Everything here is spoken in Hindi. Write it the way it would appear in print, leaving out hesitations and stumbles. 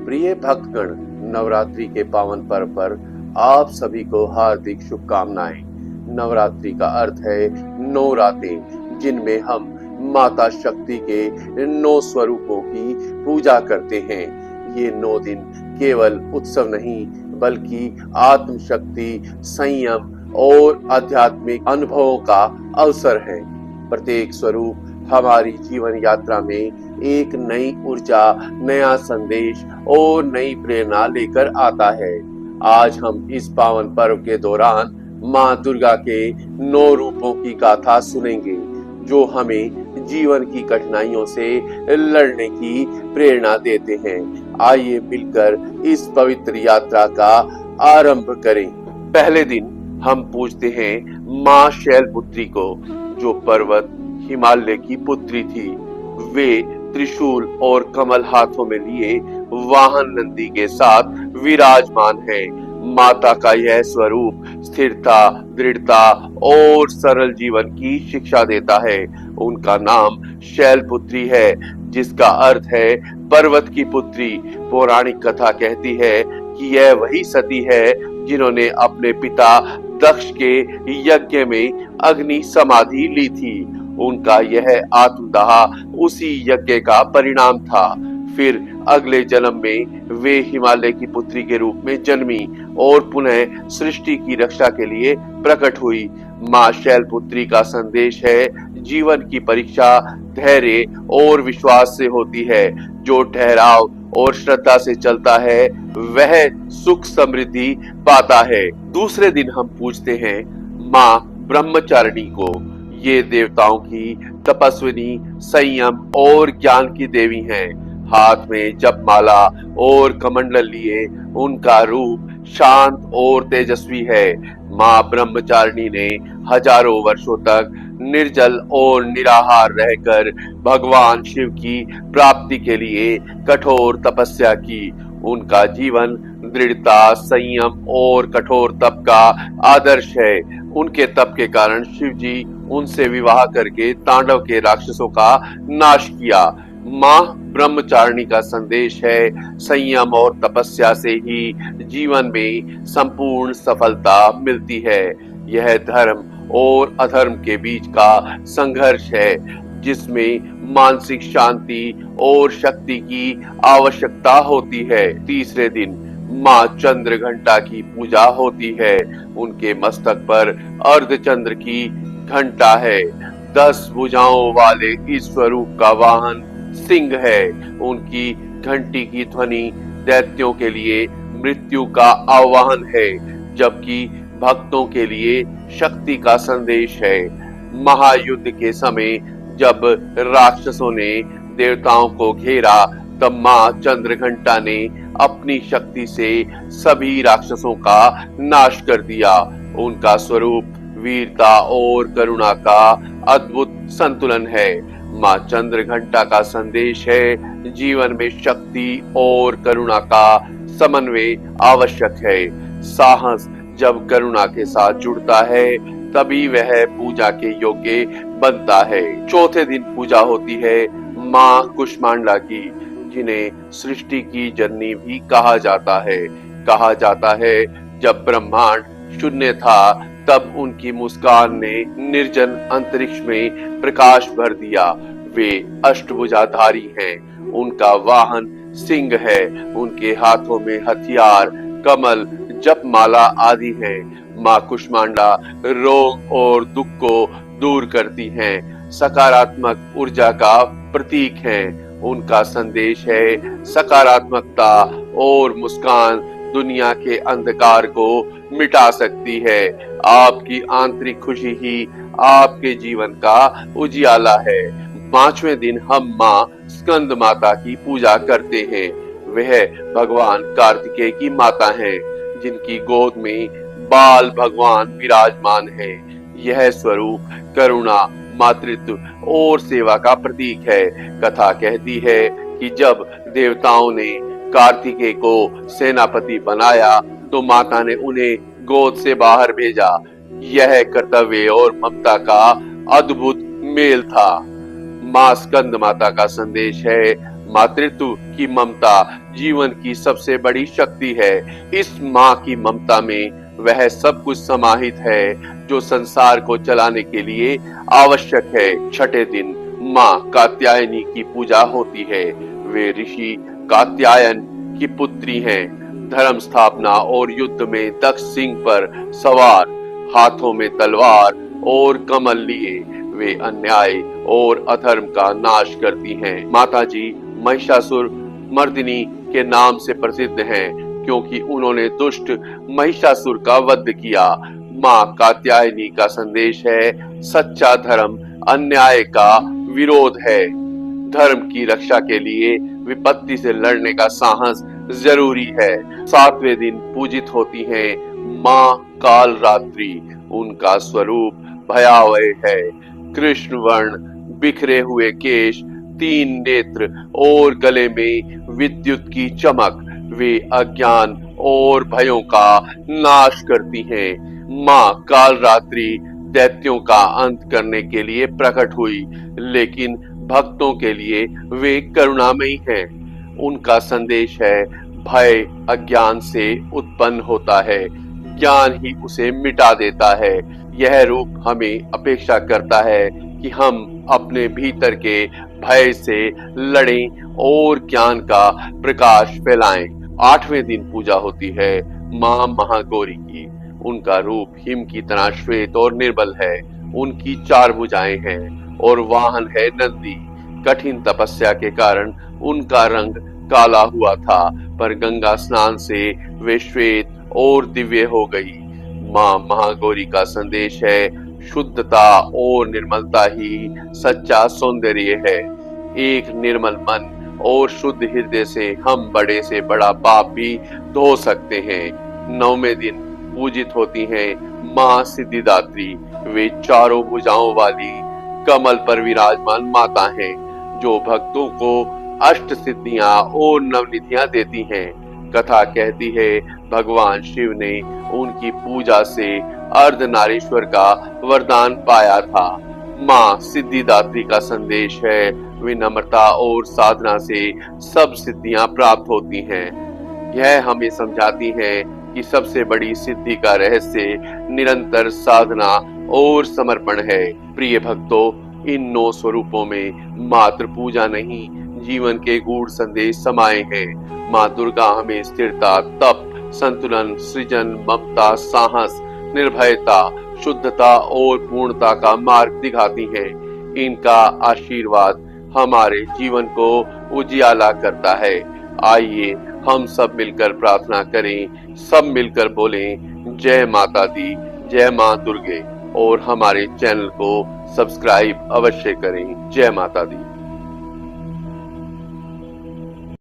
प्रिय भक्तगण, नवरात्रि के पावन पर्व पर आप सभी को हार्दिक शुभकामनाएं। नवरात्रि का अर्थ है 9 रातें, जिनमें हम माता शक्ति के 9 स्वरूपों की पूजा करते हैं। ये 9 दिन केवल उत्सव नहीं, बल्कि आत्मशक्ति, संयम और आध्यात्मिक अनुभवों का अवसर है। प्रत्येक स्वरूप हमारी जीवन यात्रा में एक नई ऊर्जा, नया संदेश और नई प्रेरणा लेकर आता है। आज हम इस पावन पर्व के दौरान माँ दुर्गा के 9 रूपों की गाथा सुनेंगे, जो हमें जीवन की कठिनाइयों से लड़ने की प्रेरणा देते हैं। आइए मिलकर इस पवित्र यात्रा का आरंभ करें। पहले दिन हम पूजते हैं माँ शैलपुत्री को, जो पर्वत हिमालय की पुत्री थी। वे त्रिशूल और कमल हाथों में लिए वाहन नंदी के साथ विराजमान है। माता का यह स्वरूप स्थिरता, दृढ़ता और सरल जीवन की शिक्षा देता है। उनका नाम शैलपुत्री है, जिसका अर्थ है पर्वत की पुत्री। पौराणिक कथा कहती है कि यह वही सती है जिन्होंने अपने पिता दक्ष के यज्ञ में अग्नि समाधि ली थी। उनका यह आत्मदाह उसी यज्ञ का परिणाम था। फिर अगले जन्म में वे हिमालय की पुत्री के रूप में जन्मी और पुनः सृष्टि की रक्षा के लिए प्रकट हुई। माँ शैलपुत्री का संदेश है, जीवन की परीक्षा धैर्य और विश्वास से होती है। जो ठहराव और श्रद्धा से चलता है, वह सुख समृद्धि पाता है। दूसरे दिन हम पूजते हैं माँ ब्रह्मचारिणी को। ये देवताओं की तपस्विनी, संयम और ज्ञान की देवी हैं। हाथ में जपमाला और कमंडल लिए उनका रूप शांत और तेजस्वी है। माँ ब्रह्मचारिणी ने हजारों वर्षों तक निर्जल और निराहार रहकर भगवान शिव की प्राप्ति के लिए कठोर तपस्या की। उनका जीवन दृढ़ता, संयम और कठोर तप का आदर्श है। उनके तप के कारण शिव जी उनसे विवाह करके तांडव के राक्षसों का नाश किया। माँ ब्रह्मचारिणी का संदेश है, संयम और तपस्या से ही जीवन में संपूर्ण सफलता मिलती है। यह धर्म और अधर्म के बीच का संघर्ष है, जिसमें मानसिक शांति और शक्ति की आवश्यकता होती है। तीसरे दिन माँ चंद्रघंटा की पूजा होती है। उनके मस्तक पर अर्धचंद्र की घंटा है। 10 भुजाओं वाले इस स्वरूप का वाहन सिंह है। उनकी घंटी की ध्वनि दैत्यों के लिए मृत्यु का आह्वान है, जबकि भक्तों के लिए शक्ति का संदेश है। महायुद्ध के समय जब राक्षसों ने देवताओं को घेरा, तब माँ चंद्रघंटा ने अपनी शक्ति से सभी राक्षसों का नाश कर दिया। उनका स्वरूप वीरता और करुणा का अद्भुत संतुलन है। माँ चंद्रघंटा का संदेश है, जीवन में शक्ति और करुणा का समन्वय आवश्यक है। साहस जब करुणा के साथ जुड़ता है, तभी वह पूजा के योग्य बनता है। चौथे दिन पूजा होती है माँ कुष्मांडा की, जिन्हें सृष्टि की जननी भी कहा जाता है। कहा जाता है, जब ब्रह्मांड शून्य था, तब उनकी मुस्कान ने निर्जन अंतरिक्ष में प्रकाश भर दिया। वे अष्टभुजाधारी हैं। उनका वाहन सिंह है। उनके हाथों में हथियार, कमल, जपमाला आदि है। माँ कुष्मांडा रोग और दुख को दूर करती हैं। सकारात्मक ऊर्जा का प्रतीक है। उनका संदेश है, सकारात्मकता और मुस्कान दुनिया के अंधकार को मिटा सकती है। आपकी आंतरिक खुशी ही आपके जीवन का उजियाला है। 5वें दिन हम माँ स्कंद माता की पूजा करते हैं। वह भगवान कार्तिकेय की माता हैं, जिनकी गोद में बाल भगवान विराजमान है। यह स्वरूप करुणा, मातृत्व और सेवा का प्रतीक है। कथा कहती है कि जब देवताओं ने कार्तिकेय को सेनापति बनाया, तो माता ने उन्हें गोद से बाहर भेजा। यह कर्तव्य और ममता का अद्भुत मेल था। माँ स्कंद माता का संदेश है, मातृत्व की ममता जीवन की सबसे बड़ी शक्ति है। इस माँ की ममता में वह सब कुछ समाहित है जो संसार को चलाने के लिए आवश्यक है। छठे दिन माँ कात्यायनी की पूजा होती है। वे ऋषि कात्यायन की पुत्री हैं। धर्म स्थापना और युद्ध में दक्ष सिंह पर सवार, हाथों में तलवार और कमल लिए वे अन्याय और अधर्म का नाश करती हैं। माताजी महिषासुर मर्दिनी के नाम से प्रसिद्ध हैं क्योंकि उन्होंने दुष्ट महिषासुर का वध किया। माँ कात्यायनी का संदेश है सच्चा धर्म अन्याय का विरोध है। धर्म की रक्षा के लिए विपत्ति से लड़ने का साहस जरूरी है। सातवें दिन पूजित होती हैं माँ कालरात्रि। उनका स्वरूप भयावह है। कृष्ण वर्ण, बिखरे हुए केश, 3 नेत्र और गले में विद्युत की चमक। वे अज्ञान और भयों का नाश करती हैं। माँ कालरात्रि दैत्यों का अंत करने के लिए प्रकट हुई, लेकिन भक्तों के लिए वे करुणामयी हैं। उनका संदेश है भय अज्ञान से उत्पन्न होता है, ज्ञान ही उसे मिटा देता है। यह रूप हमें अपेक्षा करता है कि हम अपने भीतर के भय से लड़ें और ज्ञान का प्रकाश फैलाएं। आठवें दिन पूजा होती है माँ महागौरी की। उनका रूप हिम की तरह श्वेत और निर्मल है। उनकी 4 भुजाएं हैं और वाहन है नंदी। कठिन तपस्या के कारण उनका रंग काला हुआ था, पर गंगा स्नान से वे श्वेत और दिव्य हो गई। माँ महागौरी का संदेश है शुद्धता और निर्मलता ही सच्चा सौंदर्य है। एक निर्मल मन और शुद्ध हृदय से हम बड़े से बड़ा पाप भी धो सकते हैं। 9वें दिन पूजित होती हैं माँ सिद्धिदात्री। वे 4 भुजाओं वाली कमल पर विराजमान माता हैं जो भक्तों को अष्ट सिद्धियां और नवनिधियां देती हैं। कथा कहती है भगवान शिव ने उनकी पूजा से अर्धनारीश्वर का वरदान पाया था। माँ सिद्धिदात्री का संदेश है विनम्रता और साधना से सब सिद्धियां प्राप्त होती हैं। यह हमें समझाती है कि सबसे बड़ी सिद्धि का रहस्य निरंतर साधना और समर्पण है। प्रिय भक्तों, इन 9 स्वरूपों में मात्र पूजा नहीं, जीवन के गूढ़ संदेश समाये हैं। माँ दुर्गा हमें स्थिरता, तप, संतुलन, सृजन, ममता, साहस, निर्भयता, शुद्धता और पूर्णता का मार्ग दिखाती हैं। इनका आशीर्वाद हमारे जीवन को उजियाला करता है। आइए हम सब मिलकर प्रार्थना करें, सब मिलकर बोलें जय माता दी, जय माँ दुर्गे, और हमारे चैनल को सब्सक्राइब अवश्य करें। जय माता दी।